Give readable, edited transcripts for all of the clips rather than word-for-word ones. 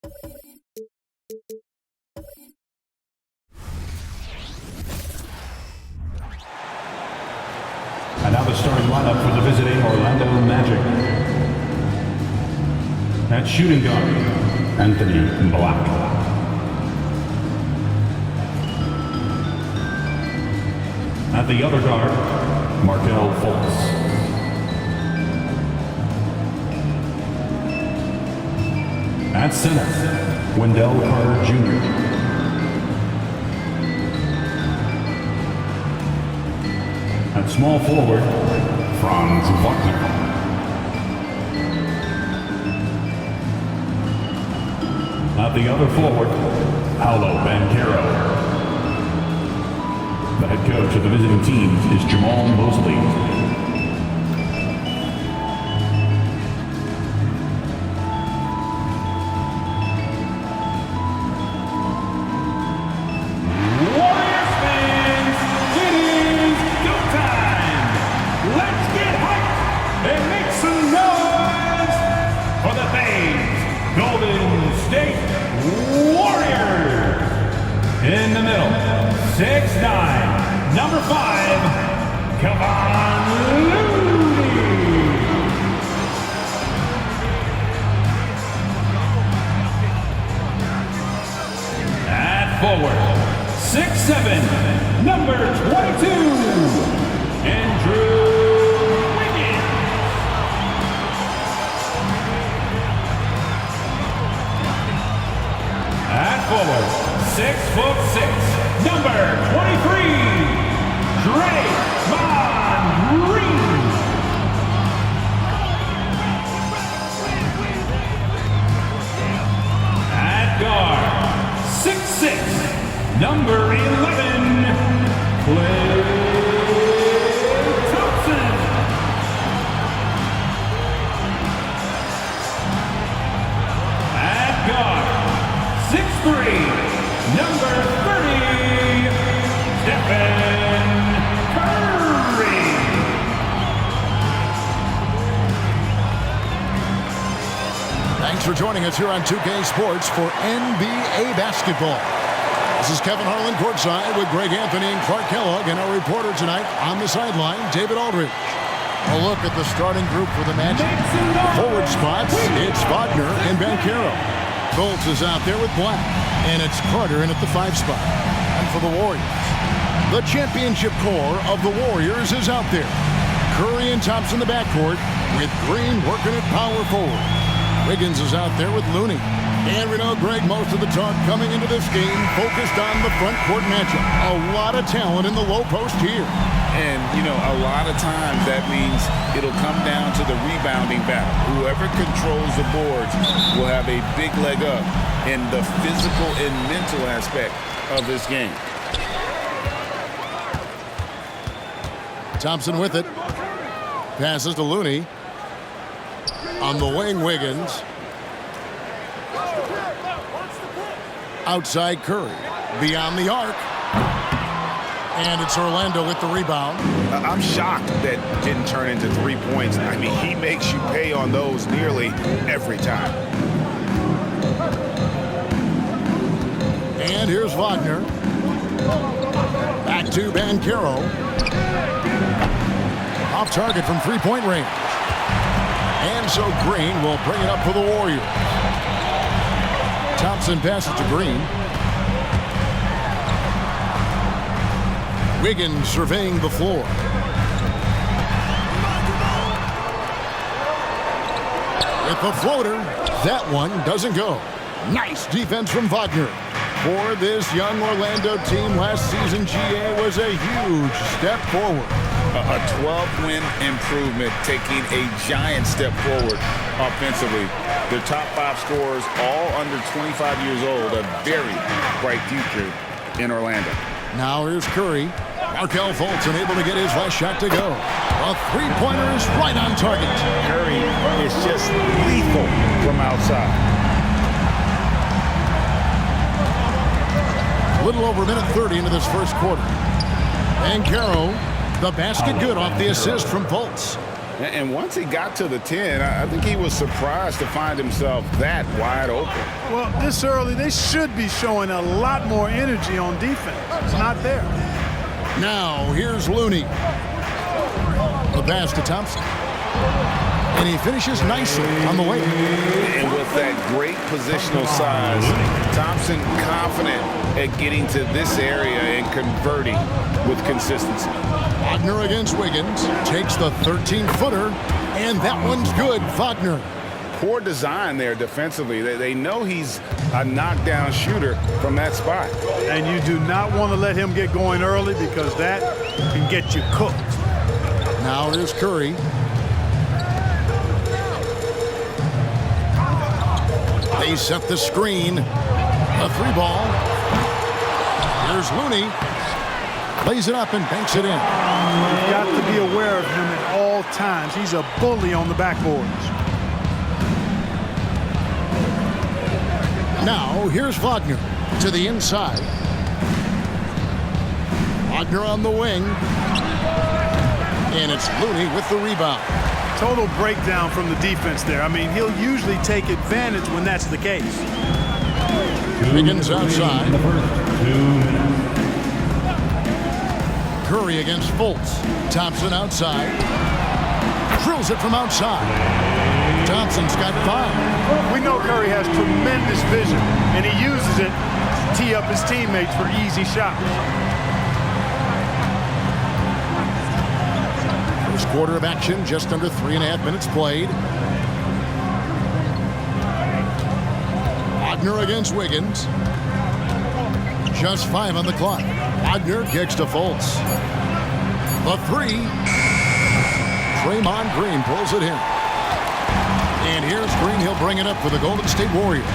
And now the starting lineup for the visiting Orlando Magic. At shooting guard, Anthony Black. At the other guard, Markelle Fultz. At center, Wendell Carter Jr. At small forward, Franz Wagner. At the other forward, Paolo Banchero. The head coach of the visiting team is Jamal Mosley. In the middle, 6'9", number 5, Kevon Looney. At forward, 6'7", number 22, Andrew Wiggins. At forward, 6'6", number 23, Draymond Green. At guard, 6'6", number 11, Klay Thompson. At guard, 6'3", number 30, Stephen Curry. Thanks for joining us here on 2K Sports for NBA basketball. This is Kevin Harlan courtside with Greg Anthony and Clark Kellogg, and our reporter tonight on the sideline, David Aldridge. A look at the starting group for the Magic. Forward spots, it's Wagner and Banchero. Fultz is out there with Black. And it's Carter in at the 5 spot. And for the Warriors, the championship core of the Warriors is out there. Curry and Thompson in the backcourt, with Green working at power forward. Wiggins is out there with Looney. And we know, Greg, most of the talk coming into this game focused on the front court matchup. A lot of talent in the low post here. And, you know, a lot of times that means it'll come down to the rebounding battle. Whoever controls the boards will have a big leg up in the physical and mental aspect of this game. Thompson with it. Passes to Looney. On the wing, Wiggins. Outside Curry. Beyond the arc. And it's Orlando with the rebound. I'm shocked that didn't turn into 3 points. I mean, he makes you pay on those nearly every time. And here's Wagner. Back to Banchero. Off target from three-point range. And so Green will bring it up for the Warriors. Thompson passes to Green. Wiggins surveying the floor. With the floater, that one doesn't go. Nice defense from Wagner. For this young Orlando team, last season GA was a huge step forward. A 12-win improvement, taking a giant step forward offensively. Their top 5 scorers, all under 25 years old, a very bright future in Orlando. Now here's Curry. Markelle Fultz unable to get his last shot to go. A three-pointer is right on target. Curry is just lethal from outside. A little over a minute 30 into this first quarter. Banchero, the basket good off the assist from Fultz. And once he got to the 10, I think he was surprised to find himself that wide open. Well, this early, they should be showing a lot more energy on defense. It's not there. Now, here's Looney. The pass to Thompson. And he finishes nicely on the way. And with that great positional size, Thompson confident at getting to this area and converting with consistency. Wagner against Wiggins. Takes the 13-footer. And that one's good. Wagner. Poor design there defensively. They know he's a knockdown shooter from that spot. And you do not want to let him get going early because that can get you cooked. Now here's Curry. They set the screen. A 3-ball. Here's Looney. Plays it up and banks it in. You've got to be aware of him at all times. He's a bully on the backboards. Now here's Wagner to the inside. Wagner on the wing. And it's Looney with the rebound. Total breakdown from the defense there. I mean, he'll usually take advantage when that's the case. Wiggins outside. In the first 2 minutes. Curry against Fultz. Thompson outside. Drills it from outside. Thompson's got 5. We know Curry has tremendous vision, and he uses it to tee up his teammates for easy shots. First quarter of action, just under 3.5 minutes played. Wagner against Wiggins. Just 5 on the clock. Wagner kicks to Fultz. The 3. Draymond Green pulls it in. And here's Green. He'll bring it up for the Golden State Warriors.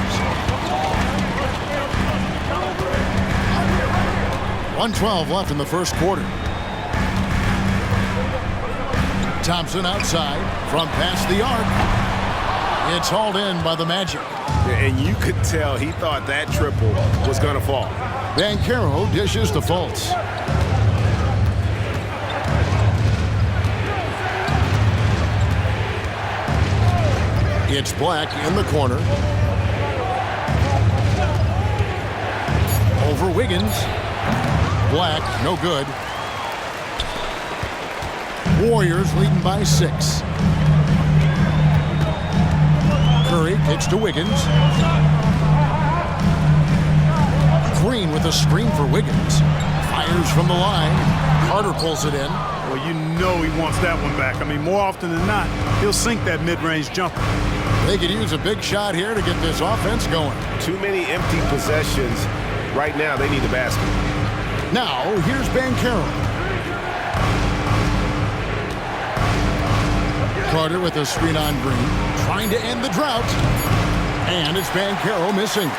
1:12 left in the first quarter. Thompson outside from past the arc. It's hauled in by the Magic. And you could tell he thought that triple was going to fall. Banchero dishes to Fultz. It's Black in the corner. Over Wiggins. Black, no good. Warriors leading by 6. Curry kicks to Wiggins. Green with a screen for Wiggins. Fires from the line. Carter pulls it in. Well, you know he wants that one back. I mean, more often than not, he'll sink that mid-range jumper. They could use a big shot here to get this offense going. Too many empty possessions. Right now, they need the basket. Now, here's Banchero. Carter with a screen on Green. Trying to end the drought. And it's Banchero missing.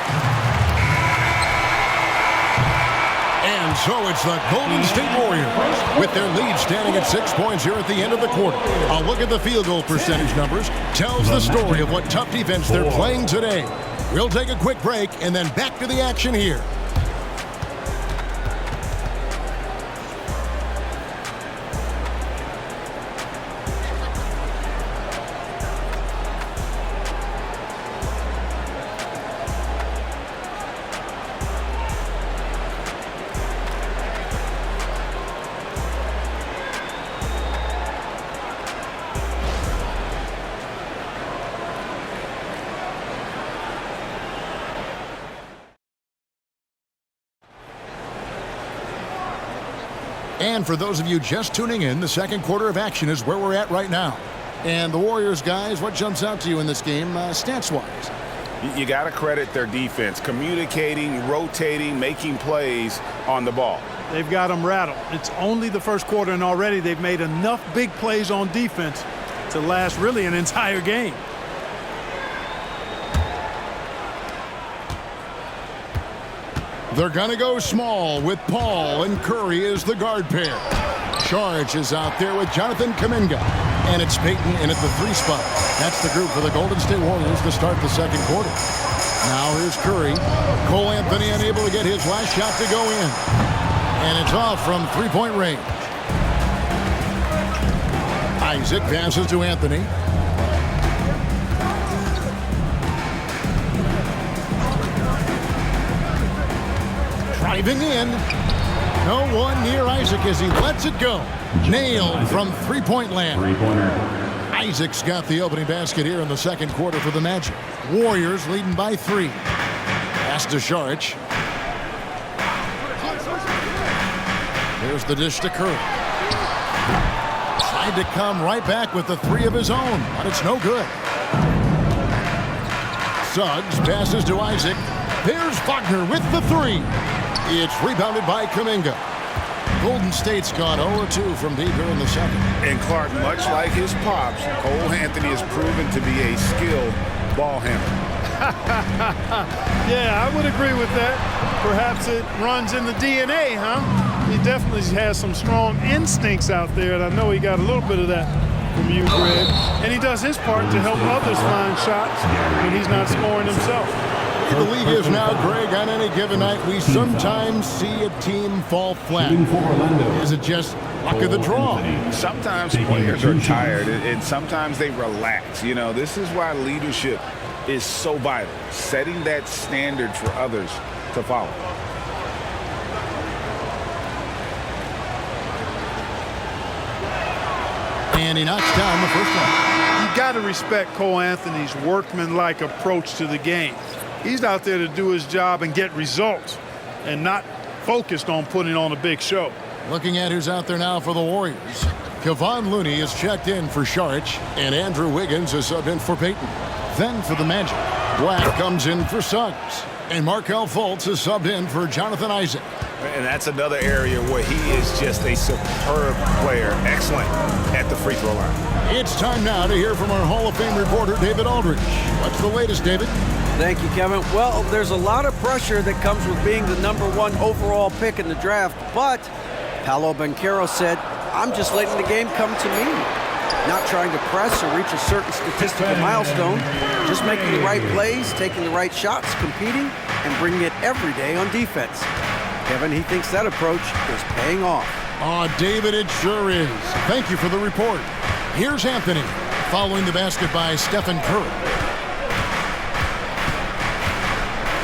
And so it's the Golden State Warriors with their lead standing at 6 points here at the end of the quarter. A look at the field goal percentage numbers tells the story of what tough defense they're playing today. We'll take a quick break and then back to the action here. And for those of you just tuning in, the second quarter of action is where we're at right now. And the Warriors, guys, what jumps out to you in this game stats-wise? You got to credit their defense, communicating, rotating, making plays on the ball. They've got them rattled. It's only the first quarter, and already they've made enough big plays on defense to last really an entire game. They're going to go small with Paul and Curry as the guard pair. Charge is out there with Jonathan Kuminga. And it's Payton in at the 3 spot. That's the group for the Golden State Warriors to start the second quarter. Now here's Curry. Cole Anthony unable to get his last shot to go in. And it's off from 3-point range. Isaac passes to Anthony. Driving in. No one near Isaac as he lets it go. Nailed from three-point land. Three-pointer. Isaac's got the opening basket here in the second quarter for the Magic. Warriors leading by 3. Pass to Šarić. Here's the dish to Curry. Tried to come right back with the 3 of his own, but it's no good. Suggs passes to Isaac. There's Wagner with the 3. It's rebounded by Kuminga. Golden State's gone 0-2 from deep here in the second. And Clark, much like his pops, Cole Anthony has proven to be a skilled ball handler. Yeah, I would agree with that. Perhaps it runs in the DNA, huh? He definitely has some strong instincts out there, and I know he got a little bit of that from you, Greg. And he does his part to help others find shots when he's not scoring himself. The league is now, Greg, on any given night, we sometimes see a team fall flat. Is it just luck of the draw? Sometimes players are tired, and sometimes they relax. You know, this is why leadership is so vital, setting that standard for others to follow. And he knocks down the first one. You got to respect Cole Anthony's workmanlike approach to the game. He's out there to do his job and get results and not focused on putting on a big show. Looking at who's out there now for the Warriors. Kevon Looney is checked in for Šarić, and Andrew Wiggins is subbed in for Payton. Then for the Magic, Black comes in for Suggs, and Markelle Fultz is subbed in for Jonathan Isaac. And that's another area where he is just a superb player. Excellent at the free throw line. It's time now to hear from our Hall of Fame reporter, David Aldridge. What's the latest, David? Thank you, Kevin. Well, there's a lot of pressure that comes with being the #1 overall pick in the draft, but Paolo Banchero said, I'm just letting the game come to me. Not trying to press or reach a certain statistical milestone, just making the right plays, taking the right shots, competing, and bringing it every day on defense. Kevin, he thinks that approach is paying off. David, it sure is. Thank you for the report. Here's Anthony, following the basket by Stephen Curry.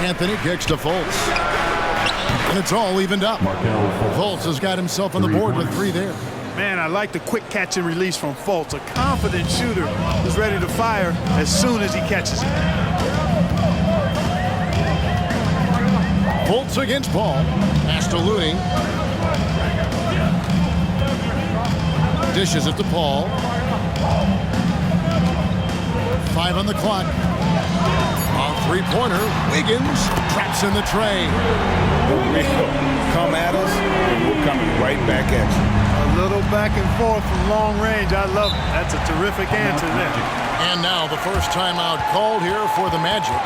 Anthony kicks to Fultz. And it's all evened up. Fultz has got himself on the board with 3 there. Man, I like the quick catch and release from Fultz. A confident shooter who's ready to fire as soon as he catches it. Fultz against Paul. Pass to Looney. Dishes it to Paul. 5 on the clock. A three-pointer. Wiggins traps in the tray. Come at us, and we're coming right back at you. A little back and forth from long range. I love it. That's a terrific answer there. And now the first timeout called here for the Magic.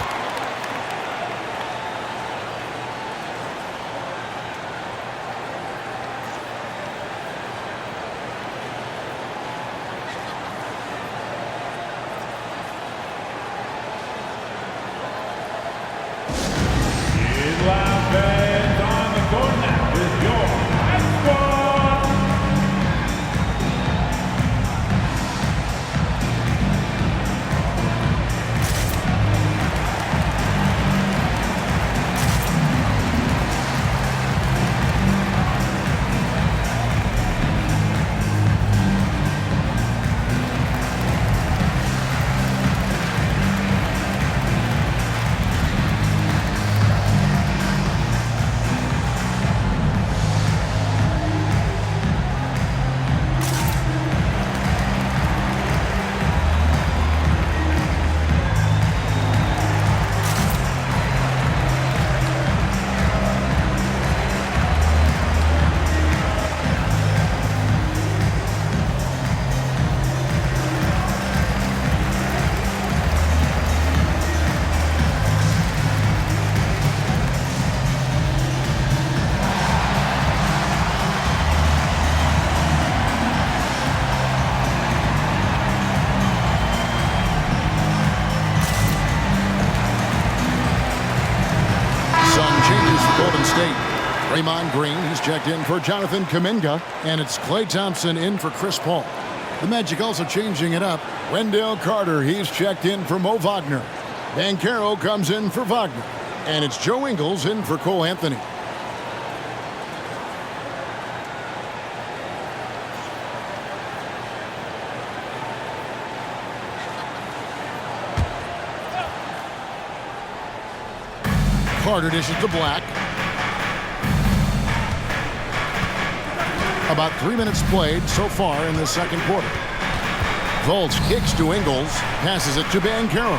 Draymond Green, he's checked in for Jonathan Kuminga, and it's Klay Thompson in for Chris Paul. The Magic also changing it up. Wendell Carter, he's checked in for Mo Wagner. Banchero comes in for Wagner. And it's Joe Ingles in for Cole Anthony. Carter dishes to Black. About 3 minutes played so far in the second quarter. Fultz kicks to Ingles, passes it to Banchero.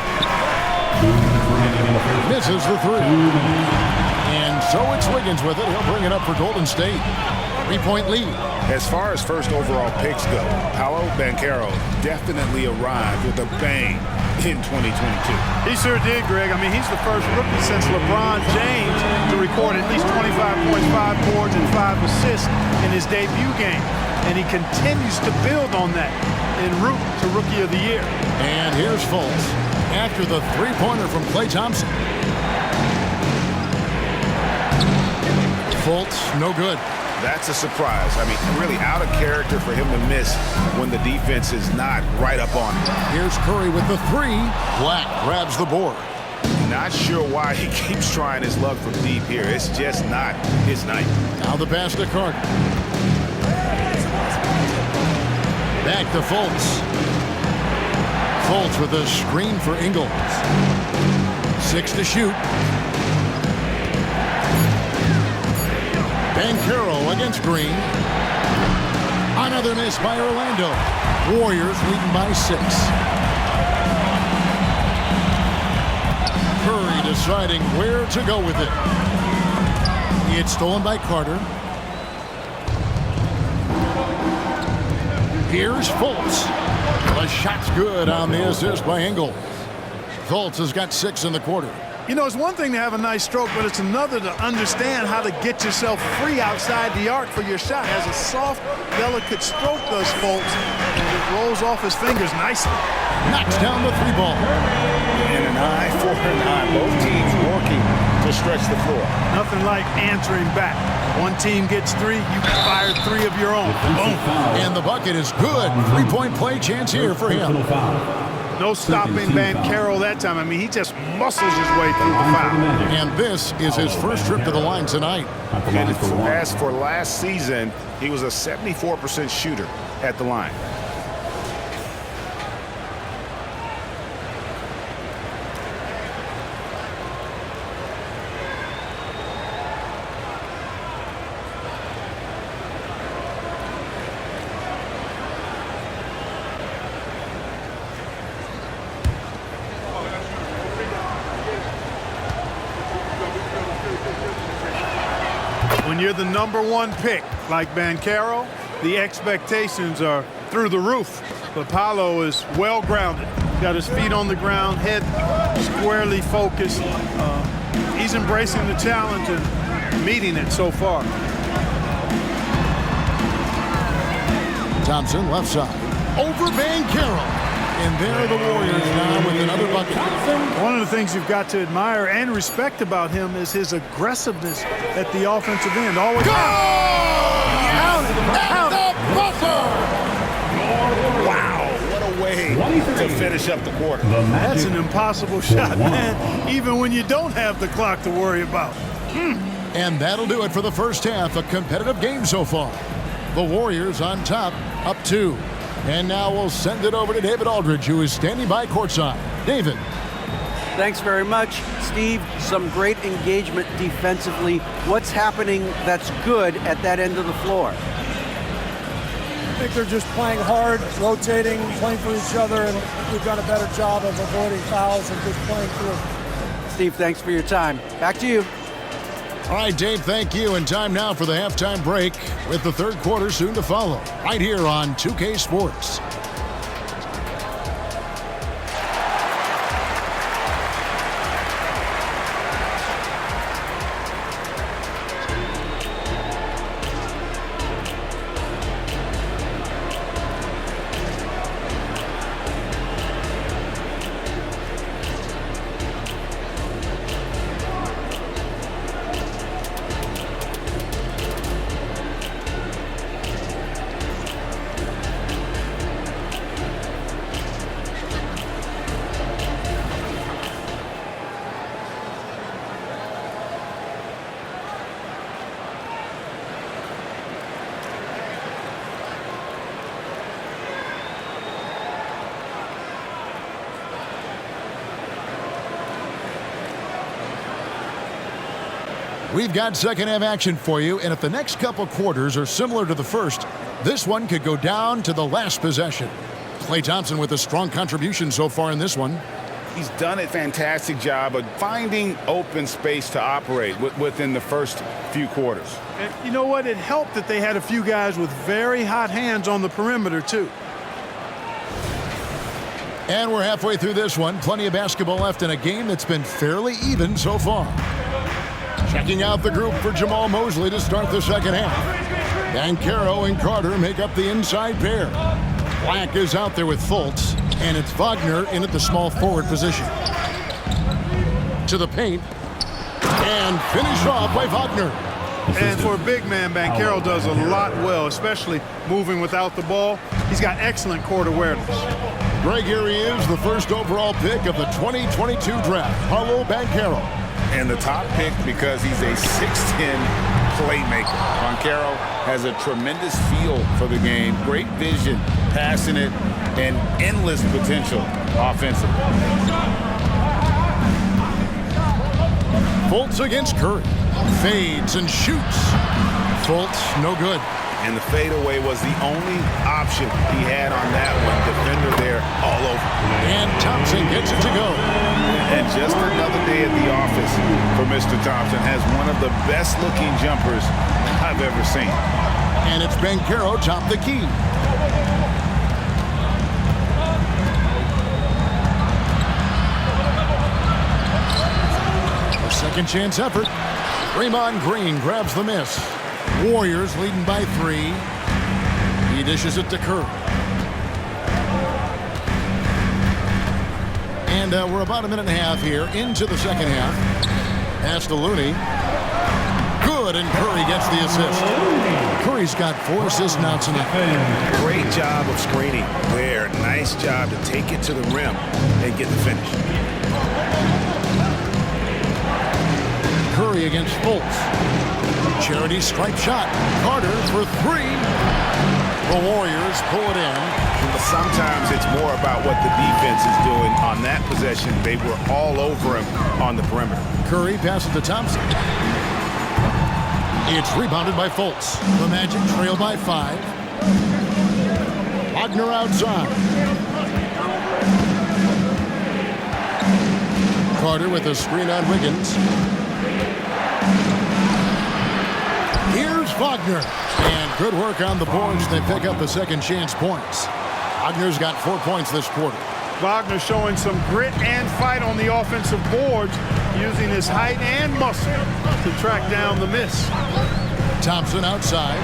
Misses the three. And so it's Wiggins with it. He'll bring it up for Golden State. 3-point lead. As far as first overall picks go, Paolo Banchero definitely arrived with a bang in 2022. He sure did, Greg. I mean, he's the first rookie since LeBron James to record at least 25 points, 5 boards, and 5 assists in his debut game. And he continues to build on that en route to Rookie of the Year. And here's Fultz after the three-pointer from Klay Thompson. Fultz, no good. That's a surprise. I mean, really out of character for him to miss when the defense is not right up on him. Here's Curry with the three. Black grabs the board. Not sure why he keeps trying his luck from deep here. It's just not his night. Now the pass to Carter. Back to Fultz. Fultz with a screen for Ingles. 6 to shoot. Banchero against Green. Another miss by Orlando. Warriors leading by 6. Curry deciding where to go with it. It's stolen by Carter. Here's Fultz. The shot's good on the assist by Ingles. Fultz has got 6 in the quarter. You know, it's one thing to have a nice stroke, but it's another to understand how to get yourself free outside the arc for your shot. Has a soft, delicate stroke, does Fultz, and it rolls off his fingers nicely. Knocks down the 3 ball. And an eye for an eye. Both teams working to stretch the floor. Nothing like answering back. One team gets 3, you fire 3 of your own. Boom. And the bucket is good. 3-point play chance here for him. No stopping Banchero that time. I mean, he just muscles his way through the foul. And this is his first trip to the line tonight. And as for last season, he was a 74% shooter at the line. When you're the #1 pick, like Banchero, the expectations are through the roof. But Paolo is well-grounded. Got his feet on the ground, head squarely focused. He's embracing the challenge and meeting it so far. Thompson, left side. Over Banchero. And there are the Warriors now with another bucket. One of the things you've got to admire and respect about him is his aggressiveness at the offensive end. Always Go! Out At the buzzer! Wow, what a way to finish up the quarter. That's an impossible shot, man, even when you don't have the clock to worry about. And that'll do it for the first half. A competitive game so far. The Warriors on top, up 2. And now we'll send it over to David Aldridge, who is standing by courtside. David. Thanks very much, Steve. Some great engagement defensively. What's happening that's good at that end of the floor? I think they're just playing hard, rotating, playing for each other, and we've done a better job of avoiding fouls and just playing through. Steve, thanks for your time. Back to you. All right, Dave, thank you. And time now for the halftime break with the third quarter soon to follow right here on 2K Sports. We've got second half action for you, and if the next couple quarters are similar to the first, this one could go down to the last possession. Klay Thompson with a strong contribution so far in this one. He's done a fantastic job of finding open space to operate within the first few quarters. And you know what? It helped that they had a few guys with very hot hands on the perimeter, too. And we're halfway through this one. Plenty of basketball left in a game that's been fairly even so far. Checking out the group for Jamal Mosley to start the second half. Banchero and Carter make up the inside pair. Black is out there with Fultz, and it's Wagner in at the small forward position. To the paint, and finished off by Wagner. And for a big man, Banchero does a lot well, especially moving without the ball. He's got excellent court awareness. Greg, here he is, the first overall pick of the 2022 draft, Paolo Banchero. And the top pick because he's a 6'10 playmaker. Banchero has a tremendous feel for the game, great vision, passing it, and endless potential offensively. Fultz against Curry. Fades and shoots. Fultz, no good. And the fadeaway was the only option he had on that one. Defender there all over. And Thompson gets it to go. And just another day at the office for Mr. Thompson. Has one of the best looking jumpers I've ever seen. And it's Banchero top the key. A second chance effort. Draymond Green grabs the miss. Warriors leading by 3. He dishes it to Curry. And we're about a minute and a half here into the second half. Pass to Looney. Good, and Curry gets the assist. Curry's got 4 assists now tonight. Great job of screening there. Nice job to take it to the rim and get the finish. Curry against Fultz. Charity stripe shot. Carter for 3. The Warriors pull it in. But sometimes it's more about what the defense is doing on that possession. They were all over him on the perimeter. Curry passes to Thompson. It's rebounded by Fultz. The Magic trail by 5. Wagner outside. Carter with a screen on Wiggins. Here's Wagner. And good work on the boards. They pick up the second chance points. Wagner's got 4 points this quarter. Wagner showing some grit and fight on the offensive boards, using his height and muscle to track down the miss. Thompson outside.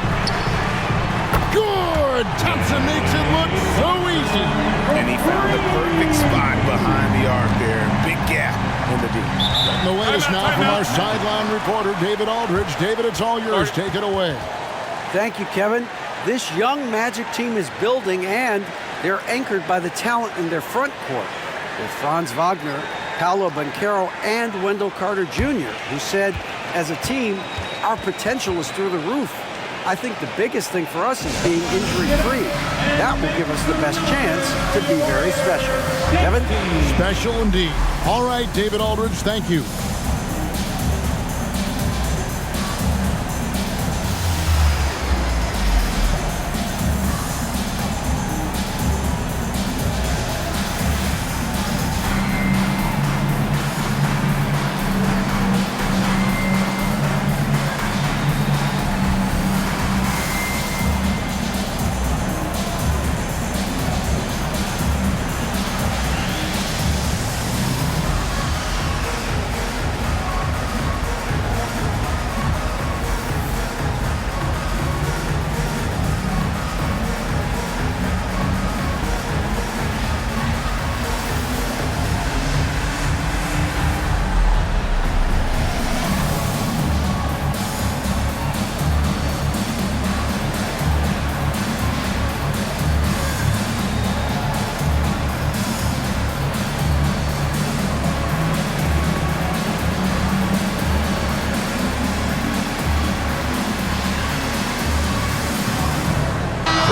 Good! Thompson makes it look so easy. And he found the perfect spot behind the arc there. Big gap in the deep. The latest now from our sideline reporter, David Aldridge. David, it's all yours. Take it away. Thank you, Kevin. This young Magic team is building, and they're anchored by the talent in their front court with Franz Wagner, Paolo Banchero, and Wendell Carter Jr., who said, as a team, our potential is through the roof. I think the biggest thing for us is being injury-free. That will give us the best chance to be very special. Kevin? Special indeed. All right, David Aldridge, thank you.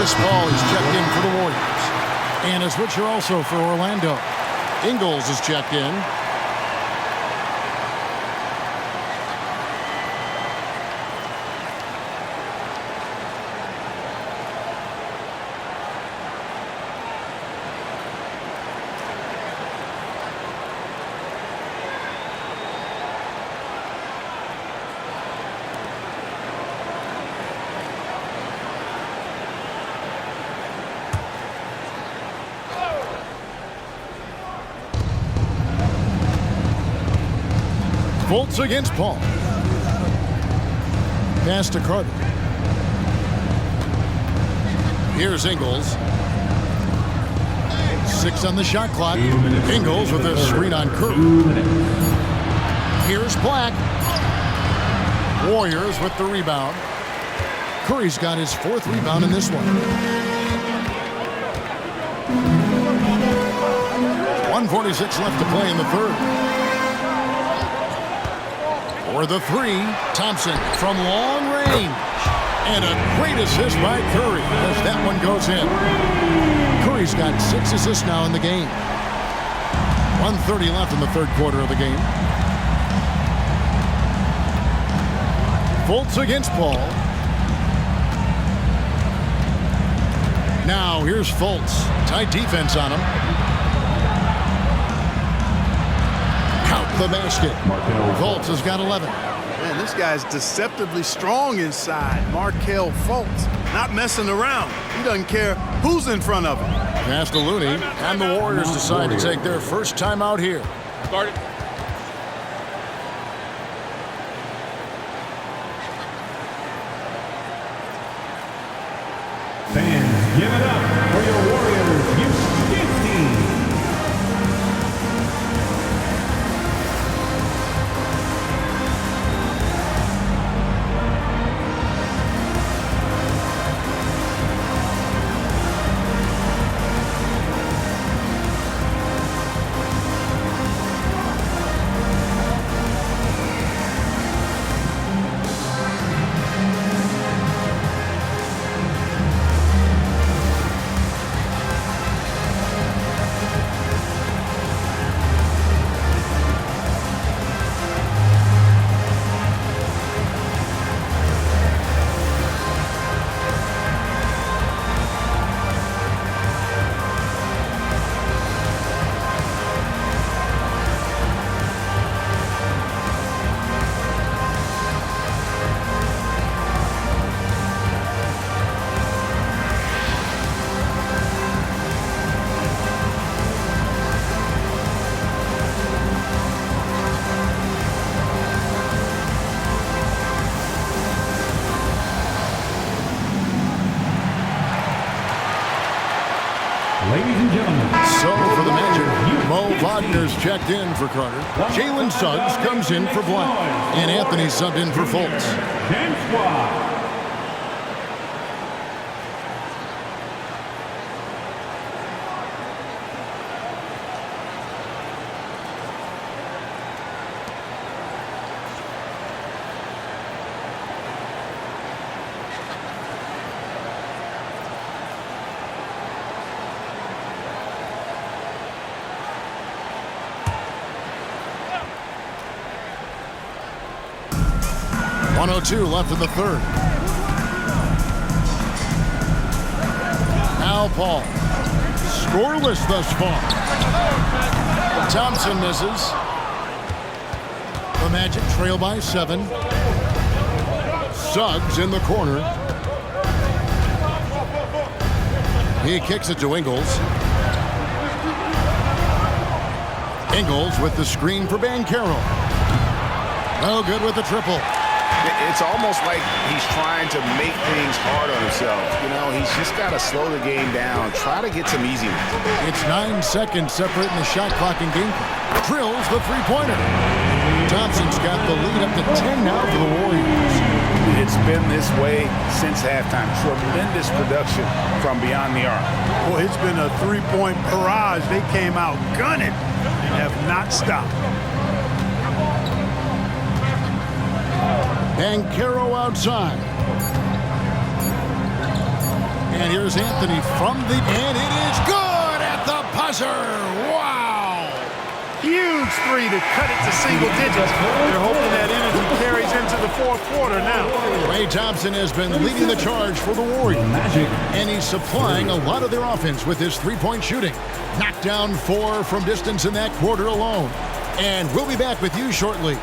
Chris Paul is checked in for the Warriors. And a switcher also for Orlando. Ingles is checked in. Fultz against Paul. Pass to Carter. Here's Ingles. 6 on the shot clock. Ingles with a screen on Curry. Here's Black. Warriors with the rebound. Curry's got his 4th rebound in this one. 1:46 left to play in the 3rd. For the 3, Thompson from long range. And a great assist by Curry as that one goes in. Curry's got 6 assists now in the game. 1:30 left in the 3rd quarter of the game. Fultz against Paul. Now here's Fultz. Tight defense on him. Count the basket. Fultz has got 11. Man, this guy's deceptively strong inside. Markelle Fultz, not messing around. He doesn't care who's in front of him. Pass to Looney, and the Warriors decide to take their first time out here. Started. Fans, give it up for your Warriors U15 team. Ladies and gentlemen. So for the Magic, Mo Wagner's checked in for Carter. Jalen Suggs comes in for Black. And Anthony subbed in for Fultz. James Squad. .102 left in the 3rd. Now Paul. Scoreless thus far. Thompson misses. The Magic trail by 7. Suggs in the corner. He kicks it to Ingles. Ingles with the screen for Banchero. No good with the triple. It's almost like he's trying to make things hard on himself. You know, he's just got to slow the game down, try to get some easiness. It's 9 seconds separating the shot clock and game clock. Drills the three-pointer. Thompson's got the lead up to 10 now for the Warriors. It's been this way since halftime. Tremendous production from beyond the arc. Boy, it's been a three-point barrage. They came out gunning and have not stopped. Banchero outside. And here's Anthony from the... And it is good at the buzzer. Wow. Huge three to cut it to single digits. They're hoping that energy carries into the 4th quarter now. Ray Thompson has been leading the charge for the Warriors. Magic. And he's supplying a lot of their offense with his three-point shooting. Knocked down 4 from distance in that quarter alone. And we'll be back with you shortly.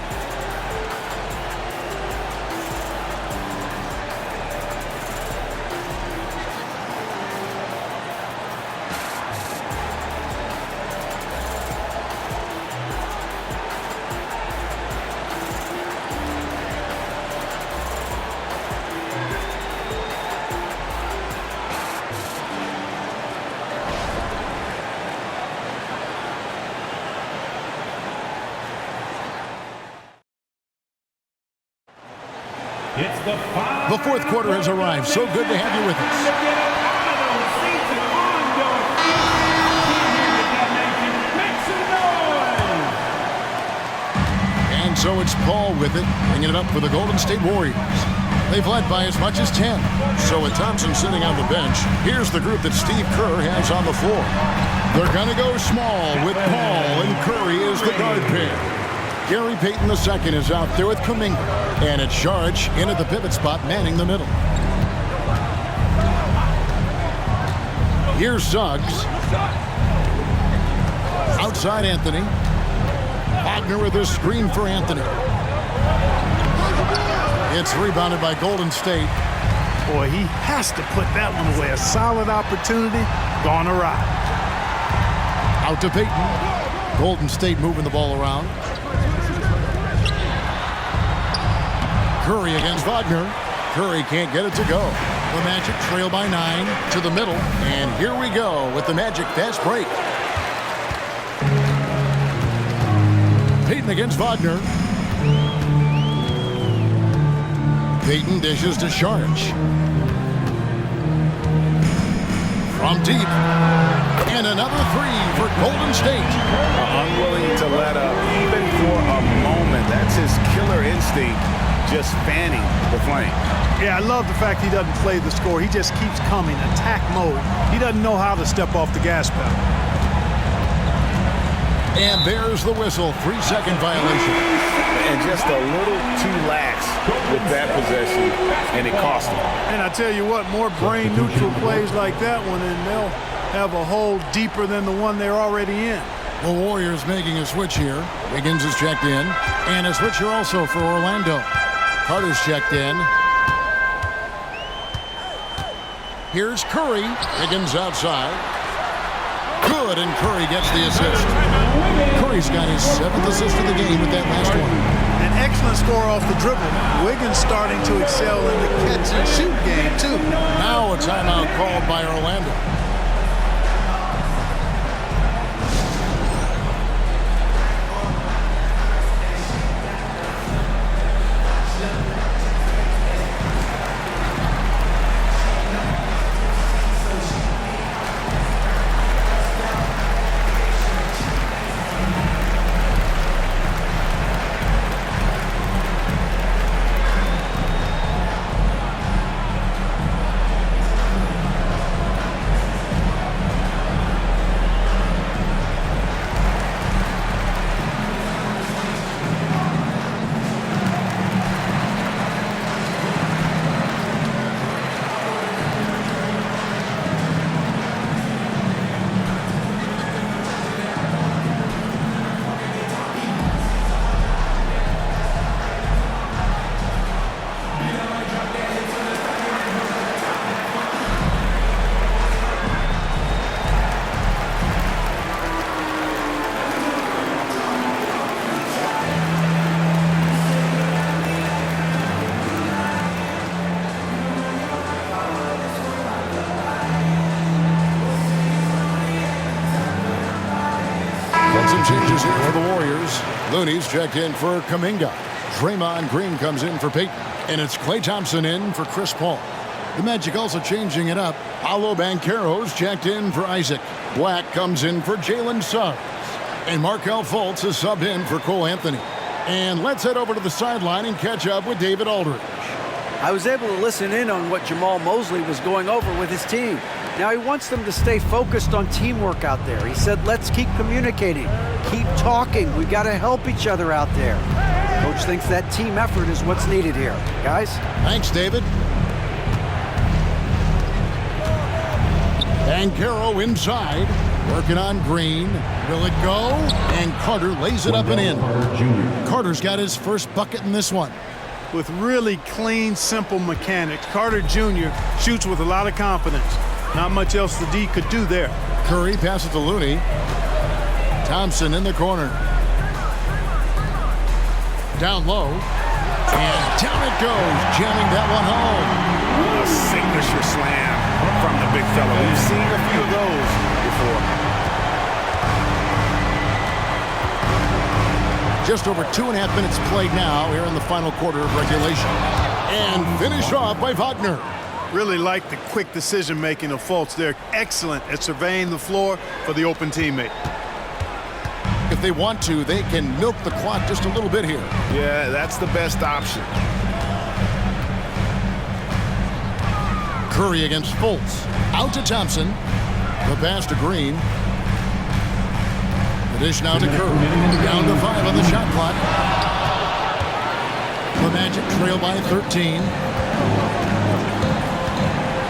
It's the final. The fourth quarter has arrived. So good to have you with us. And so it's Paul with it, bringing it up for the Golden State Warriors. They've led by as much as 10. So with Thompson sitting on the bench, here's the group that Steve Kerr has on the floor. They're going to go small with Paul and Curry as the guard pair. Gary Payton II is out there with Kuminga. And it's Saric in at the pivot spot, manning the middle. Here's Suggs. Outside Anthony. Wagner with a screen for Anthony. It's rebounded by Golden State. Boy, he has to put that one away. A solid opportunity, gone awry. Out to Payton. Golden State moving the ball around. Curry against Wagner. Curry can't get it to go. The Magic trail by 9 to the middle. And here we go with the Magic fast break. Payton against Wagner. Payton dishes to Saric. From deep. And another three for Golden State. Unwilling to let up even for a moment. That's his killer instinct, just fanning the flame. Yeah, I love the fact he doesn't play the score. He just keeps coming, attack mode. He doesn't know how to step off the gas pedal. And there's the whistle. 3-second violation. And just a little too lax with that possession, and it cost him. And I tell you what, more brain-neutral plays like that one, and they'll have a hole deeper than the one they're already in. The Warriors making a switch here. Wiggins is checked in. And a switch here also for Orlando. Carter's checked in. Here's Curry. Wiggins outside. Good, and Curry gets the assist. Curry's got his 7th assist of the game with that last one. An excellent score off the dribble. Wiggins starting to excel in the catch-and-shoot game, too. Now a timeout called by Orlando. Some changes here for the Warriors. Looney's checked in for Kuminga. Draymond Green comes in for Payton. And it's Klay Thompson in for Chris Paul. The Magic also changing it up. Paolo Banchero's checked in for Isaac. Black comes in for Jalen Suggs. And Markelle Fultz is subbed in for Cole Anthony. And let's head over to the sideline and catch up with David Aldridge. I was able to listen in on what Jamal Mosley was going over with his team. Now he wants them to stay focused on teamwork out there. He said, let's keep communicating, keep talking. We've got to help each other out there. Coach thinks that team effort is what's needed here. Guys? Thanks, David. Banchero inside, working on Green. Will it go? And Carter lays it up and in. Carter's got his first bucket in this one. With really clean, simple mechanics, Carter Jr. shoots with a lot of confidence. Not much else the D could do there. Curry passes to Looney. Thompson in the corner. Down low. And down it goes, jamming that one home. A signature slam from the big fella. We've seen a few of those before. Just over 2.5 minutes played now here in the final quarter of regulation. And finished off by Wagner. Really like the quick decision-making of Fultz. They're excellent at surveying the floor for the open teammate. If they want to, they can milk the clock just a little bit here. Yeah, that's the best option. Curry against Fultz. Out to Thompson. The pass to Green. The dish now to Curry. Down to 5 on the shot clock. The Magic trail by 13.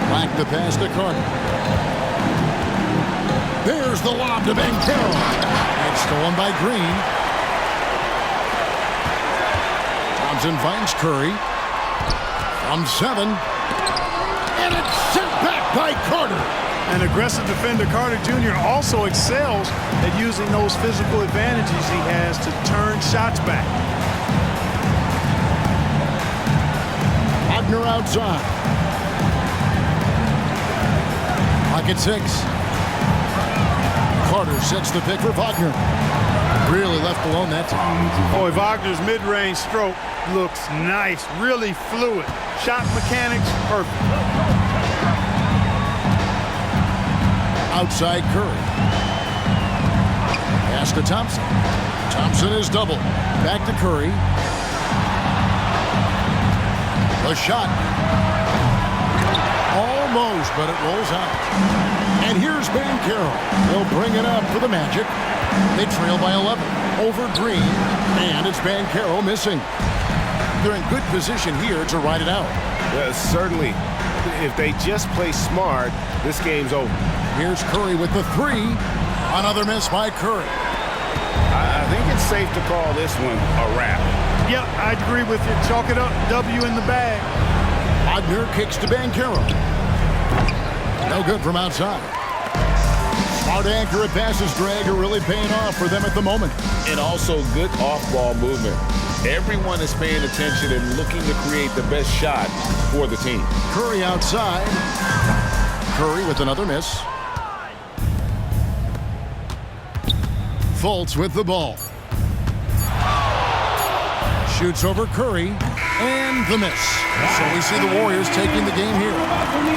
Black the pass to Carter. There's the lob to Banchero. It's stolen by Green. Thompson finds Curry. From 7. And it's sent back by Carter. An aggressive defender, Carter Jr. also excels at using those physical advantages he has to turn shots back. Wagner outside. Pocket 6. Carter sets the pick for Wagner. Really left alone that time. Boy, Wagner's mid-range stroke looks nice, really fluid. Shot mechanics, perfect. Outside Curry. Pass to Thompson. Thompson is doubled. Back to Curry. The shot. Almost, but it rolls out. And here's Banchero. They'll bring it up for the Magic. They trail by 11. Over Green. And it's Banchero missing. They're in good position here to ride it out. Well, certainly, if they just play smart, this game's over. Here's Curry with the 3. Another miss by Curry. I think it's safe to call this one a wrap. Yep, I agree with you. Chalk it up. W in the bag. Wagner kicks to Banchero. No good from outside. Smart accurate passes, Greg, are really paying off for them at the moment. And also good off-ball movement. Everyone is paying attention and looking to create the best shot for the team. Curry outside. Curry with another miss. Fultz with the ball. Shoots over Curry. And the miss. So we see the Warriors taking the game here.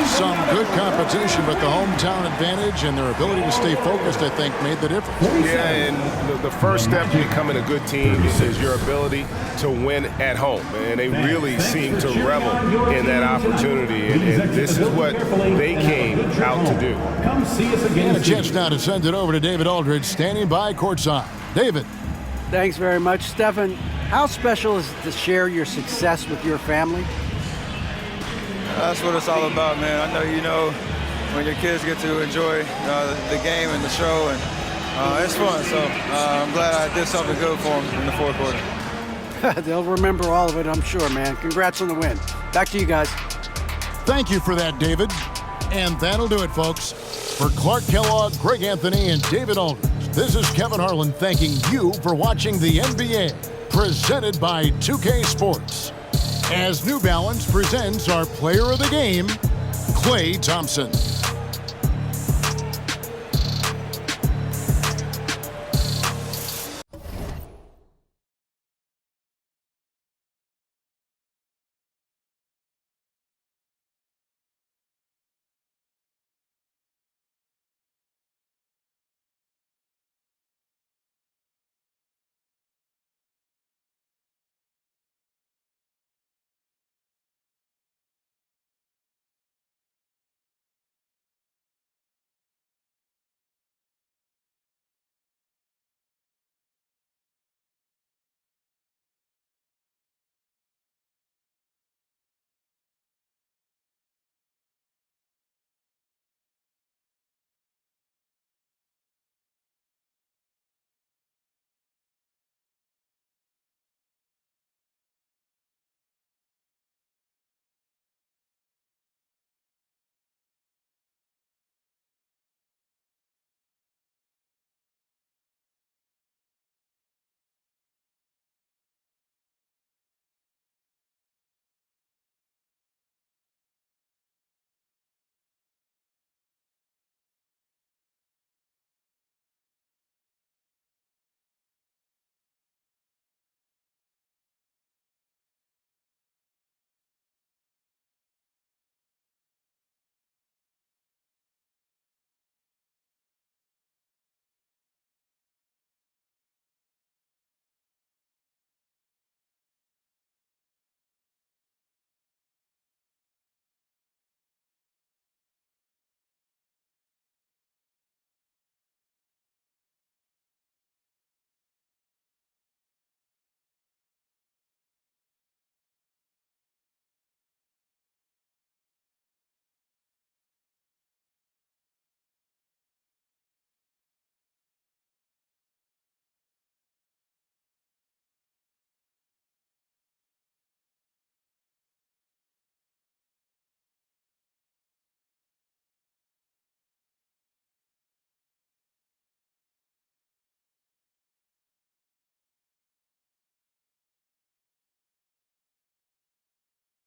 Some good competition, but the hometown advantage and their ability to stay focused, I think, made the difference. Yeah, and the first step to becoming a good team is your ability to win at home. And they really seem to revel in that opportunity. And this is what they came out to do. Come see us again. And a chance now to send it over to David Aldridge, standing by courtside. David. Thanks very much, Stephen. How special is it to share your success with your family? That's what it's all about, man. I know you know when your kids get to enjoy the game and the show, and it's fun. So I'm glad I did something good for them in the fourth quarter. They'll remember all of it, I'm sure, man. Congrats on the win. Back to you guys. Thank you for that, David. And that'll do it, folks. For Clark Kellogg, Greg Anthony, and David Aldridge, this is Kevin Harlan thanking you for watching the NBA, presented by 2K Sports. As New Balance presents our player of the game, Klay Thompson.